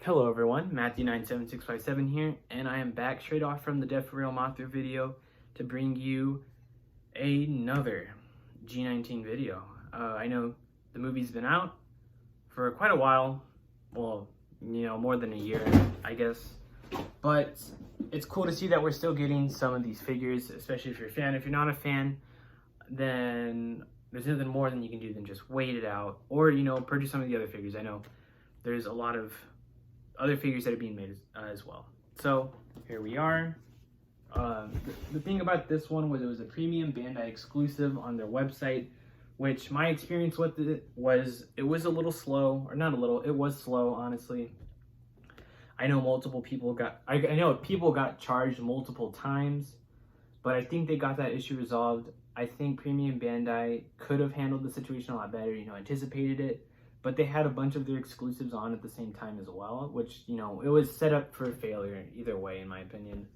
Hello everyone, Matthew97657 here, and I am back straight off from the Death for Real Mothra video to bring you another G19 video. I know the movie's been out for quite a while, well, more than a year, I guess, but it's cool to see that we're still getting some of these figures, especially if you're a fan. If you're not a fan, then there's nothing more than you can do than just wait it out, or, purchase some of the other figures. I know there's a lot of other figures that are being made as well. So here we are. The thing about this one was it was a premium Bandai exclusive on their website, which my experience with it was a little slow, or not a little, it was slow, honestly. I know multiple people I know people got charged multiple times, but I think they got that issue resolved. I think premium Bandai could have handled the situation a lot better, anticipated it. But they had a bunch of their exclusives on at the same time as well, which, it was set up for failure either way, in my opinion.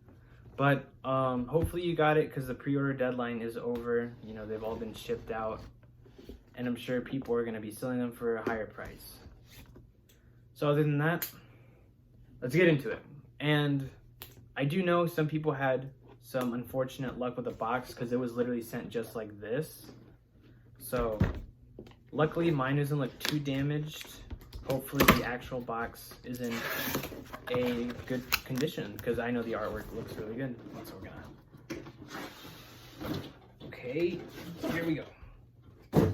But hopefully you got it, because the pre-order deadline is over. They've all been shipped out, and I'm sure people are going to be selling them for a higher price. So other than that, let's get into it. And I do know some people had some unfortunate luck with the box, because it was literally sent just like this. So luckily, mine doesn't look too damaged. Hopefully, the actual box is in a good condition, because I know the artwork looks really good. That's what we're gonna. Okay, here we go.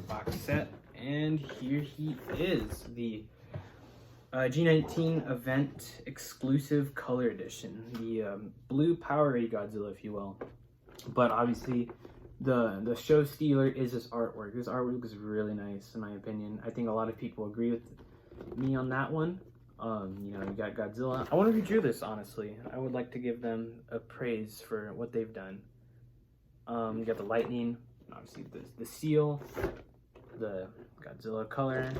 Box set, and here he is, the G19 event exclusive color edition, the blue Powerade Godzilla, if you will. But obviously, the show stealer is this artwork. This artwork is really nice, in my opinion. I think a lot of people agree with me on that one. You got Godzilla. I wonder who drew this, honestly. I would like to give them a praise for what they've done. You got the lightning, obviously the seal, the Godzilla color,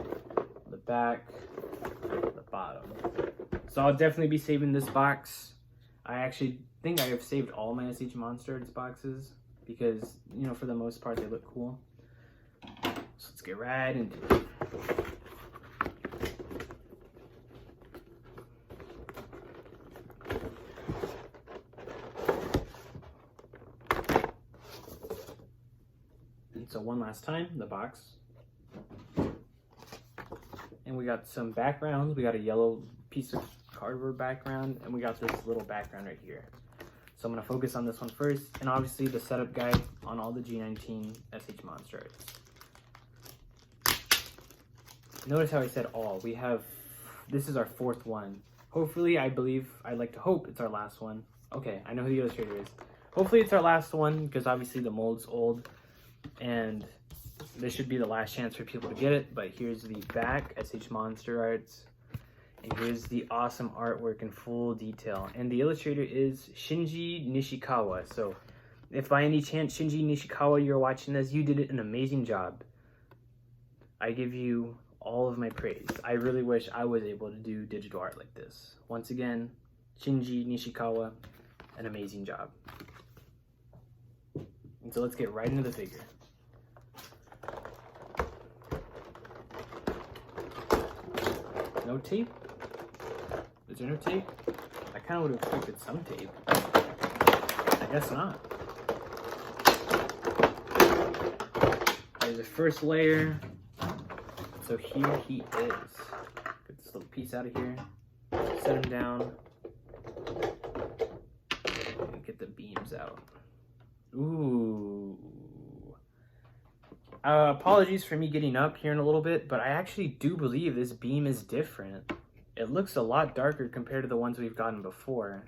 the back, the bottom. So I'll definitely be saving this box. I actually think I have saved all my SH Monsterarts boxes, because, for the most part, they look cool. So let's get right into it. And so one last time, the box. And we got some backgrounds. We got a yellow piece of cardboard background, and we got this little background right here. So I'm going to focus on this one first, and obviously the setup guide on all the G19 SH Monsterarts. Notice how I said all. This is our fourth one. Hopefully, I'd like to hope it's our last one. Okay, I know who the illustrator is. Hopefully it's our last one, because obviously the mold's old, and this should be the last chance for people to get it. But here's the back, SH Monsterarts. And here's the awesome artwork in full detail. And the illustrator is Shinji Nishikawa. So if by any chance, Shinji Nishikawa, you're watching this, you did an amazing job. I give you all of my praise. I really wish I was able to do digital art like this. Once again, Shinji Nishikawa, an amazing job. And so let's get right into the figure. No tape? Is there no tape? I kind of would have expected some tape. I guess not. There's the first layer. So here he is. Get this little piece out of here. Set him down. And get the beams out. Ooh. Apologies for me getting up here in a little bit, but I actually do believe this beam is different. It looks a lot darker compared to the ones we've gotten before.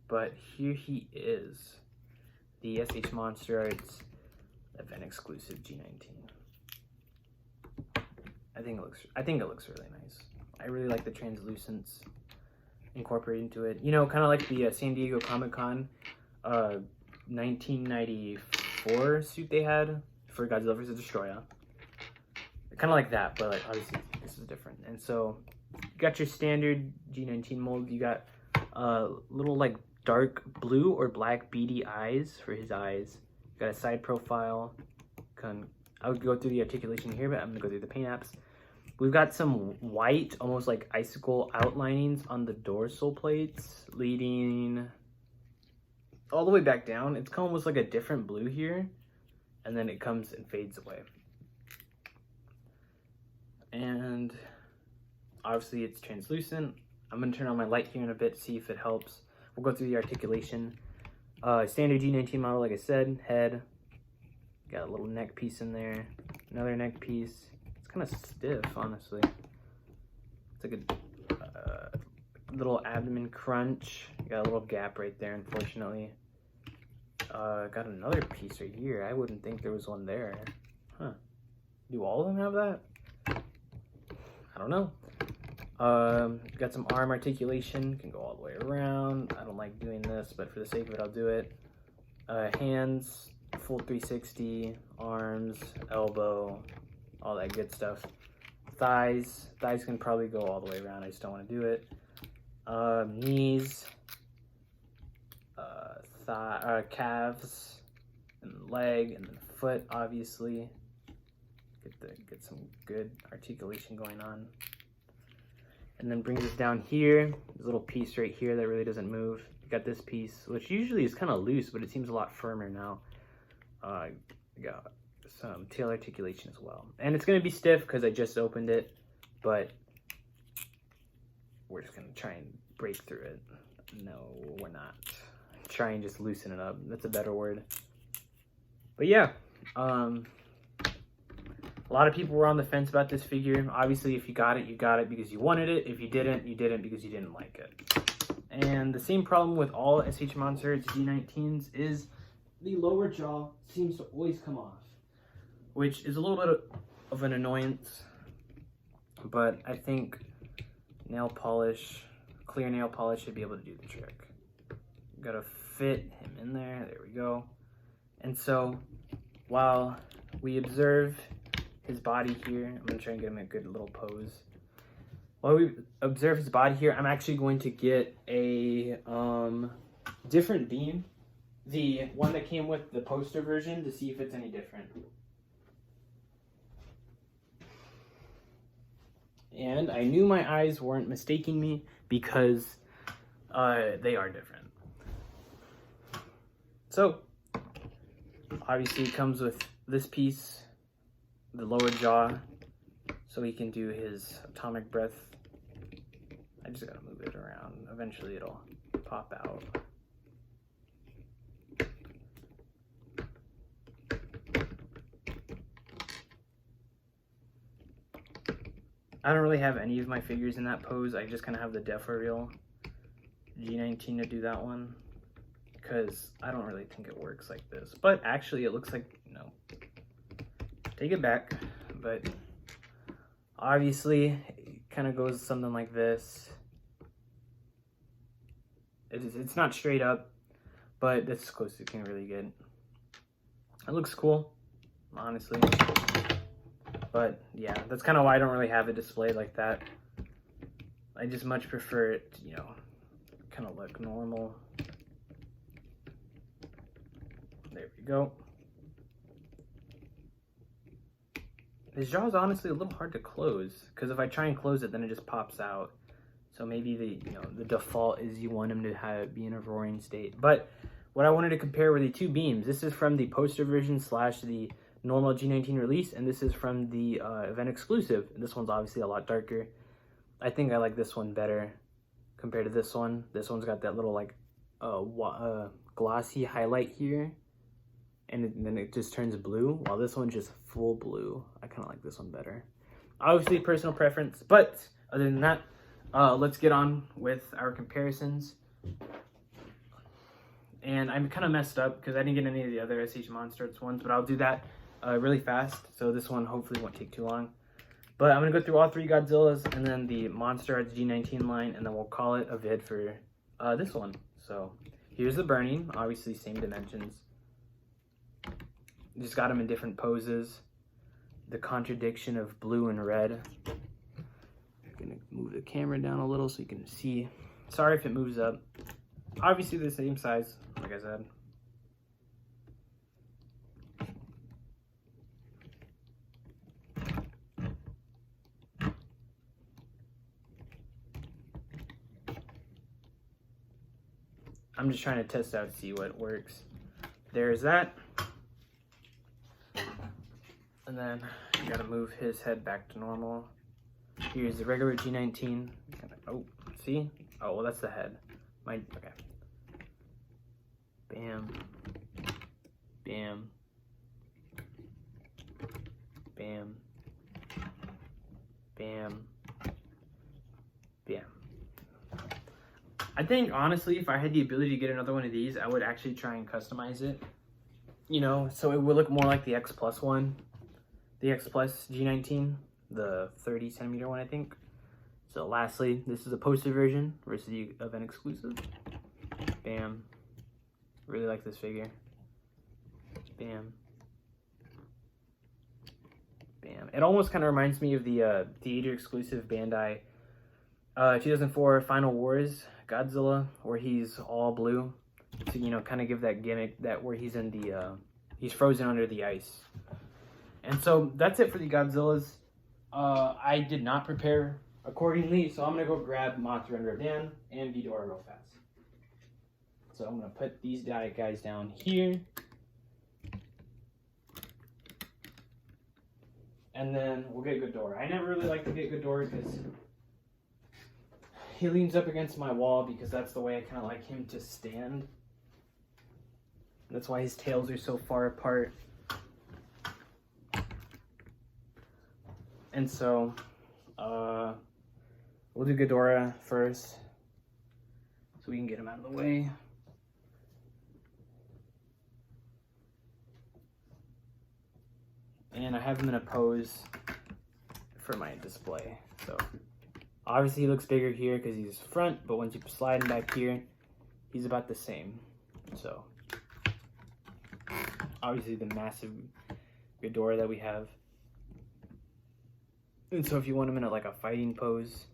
But here he is. The SH Monsterarts event exclusive G19. I think it looks really nice. I really like the translucence incorporated into it. Kind of like the San Diego Comic-Con 1994 suit they had for Godzilla vs. Destroyer. Kind of like that, but like obviously this is different. And so you got your standard G19 mold. You got little like dark blue or black beady eyes for his eyes. You got a side profile. I would go through the articulation here, but I'm gonna go through the paint apps. We've got some white, almost like icicle outlinings on the dorsal plates, leading all the way back down. It's almost like a different blue here, and then it comes and fades away. And obviously it's translucent. I'm gonna turn on my light here in a bit, see if it helps. We'll go through the articulation. Standard G19 model, like I said, head. Got a little neck piece in there, another neck piece. It's kind of stiff, honestly. It's like a little abdomen crunch. Got a little gap right there, unfortunately. Got another piece right here. I wouldn't think there was one there. Huh. Do all of them have that? I don't know. Got some arm articulation. Can go all the way around. I don't like doing this, but for the sake of it, I'll do it. Hands, full 360. Arms, elbow, all that good stuff. Thighs can probably go all the way around. I just don't want to do it. Knees, calves, and leg, and then foot, obviously. Get some good articulation going on. And then brings us down here. This little piece right here that really doesn't move. You got this piece, which usually is kind of loose, but it seems a lot firmer now. Got some tail articulation as well. And it's going to be stiff because I just opened it, but we're just going to try and break through it. No, we're not. Try and just loosen it up. That's a better word. But yeah, a lot of people were on the fence about this figure. Obviously, if you got it because you wanted it. If you didn't because you didn't like it. And the same problem with all SH Monsterarts G19s is the lower jaw seems to always come off, which is a little bit of an annoyance. But I think nail polish, clear nail polish should be able to do the trick. Gotta fit him in there. There we go. And so while we observe his body here, I'm gonna try and get him a good little pose. While we observe his body here, I'm actually going to get a different beam, the one that came with the poster version, to see if it's any different. And I knew my eyes weren't mistaking me because they are different. So obviously it comes with this piece, the lower jaw, so he can do his atomic breath. I just gotta move it around. Eventually it'll pop out. I don't really have any of my figures in that pose. I just kind of have the Death-O-Real G19 to do that one, because I don't really think it works like this. But actually it looks like, no. Take it back, but obviously it kind of goes something like this. It's not straight up, but that's as close as it can really get. It looks cool, honestly. But yeah, that's kind of why I don't really have it displayed like that. I just much prefer it to, you know, kind of look normal. There we go. His jaw is honestly a little hard to close, because if I try and close it, then it just pops out. So maybe the default is you want him to have it be in a roaring state. But what I wanted to compare were the two beams. This is from the poster version / the normal G19 release, and this is from the event exclusive. And this one's obviously a lot darker. I think I like this one better compared to this one. This one's got that little like glossy highlight here, and then it just turns blue, while this one's just full blue. I kind of like this one better. Obviously personal preference, but other than that, let's get on with our comparisons. And I'm kind of messed up because I didn't get any of the other SH Monsterarts ones, but I'll do that really fast, so this one hopefully won't take too long. But I'm going to go through all three Godzillas and then the Monsterarts G19 line, and then we'll call it a vid for this one. So here's the burning, obviously same dimensions. Just got them in different poses. The contradiction of blue and red. I'm going to move the camera down a little so you can see. Sorry if it moves up. Obviously the same size, like I said. I'm just trying to test out, see what works. There's that. And then you gotta move his head back to normal. Here's the regular G19. Oh, see? Oh, well, that's the head. Okay. Bam. Bam. Bam. Bam. Bam. I think, honestly, if I had the ability to get another one of these, I would actually try and customize it. You know, so it would look more like the X Plus one. The X Plus G19. The 30 centimeter one, I think. So lastly, this is a posted version versus the event exclusive. Bam. Really like this figure. Bam. Bam. It almost kind of reminds me of the theater exclusive Bandai 2004 Final Wars Godzilla, where he's all blue. To, you know, kind of give that gimmick that where he's in the he's frozen under the ice. And so that's it for the Godzillas. I did not prepare accordingly, so I'm gonna go grab Mothra and Rodan and Ghidorah real fast. So I'm gonna put these guys down here. And then we'll get Ghidorah. I never really like to get Ghidorah because he leans up against my wall, because that's the way I kind of like him to stand. That's why his tails are so far apart. And so, we'll do Ghidorah first, so we can get him out of the way. And I have him in a pose for my display. So, obviously he looks bigger here because he's front, but once you slide him back here, he's about the same. So, obviously the massive Ghidorah that we have. And so if you want him in like a fighting pose,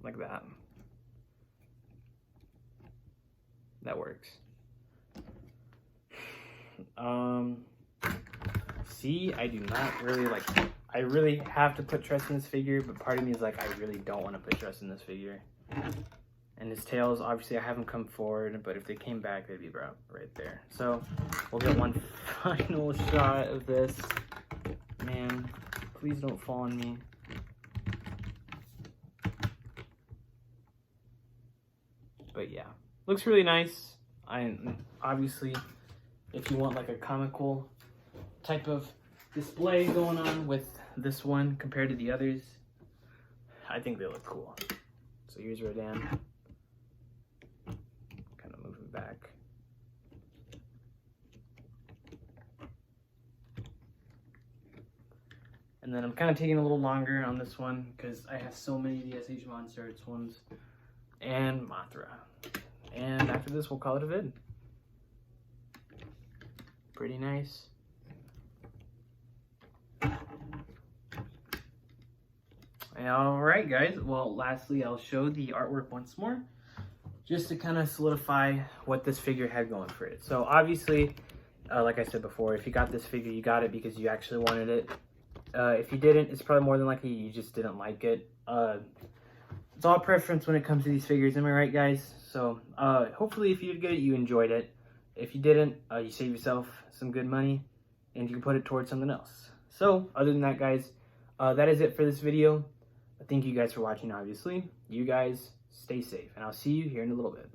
like that, that works. See, I do not really like, I really have to put trust in this figure, but part of me is like, I really don't want to put trust in this figure. And his tails, obviously I haven't come forward, but if they came back, they'd be right there. So we'll get one final shot of this. Man, please don't fall on me. But yeah, looks really nice. Obviously, if you want like a comical type of display going on with this one compared to the others, I think they look cool. So here's Rodan. Kind of moving back. And then I'm kind of taking a little longer on this one because I have so many of the SH Monsterarts ones. And Mothra. And after this, we'll call it a vid. Pretty nice. Alright guys, well lastly I'll show the artwork once more, just to kind of solidify what this figure had going for it. So obviously, like I said before, if you got this figure, you got it because you actually wanted it. If you didn't, it's probably more than likely you just didn't like it. It's all preference when it comes to these figures, am I right guys? So hopefully if you did get it, you enjoyed it. If you didn't, you save yourself some good money and you can put it towards something else. So other than that guys, that is it for this video. Thank you guys for watching, obviously. You guys stay safe, and I'll see you here in a little bit.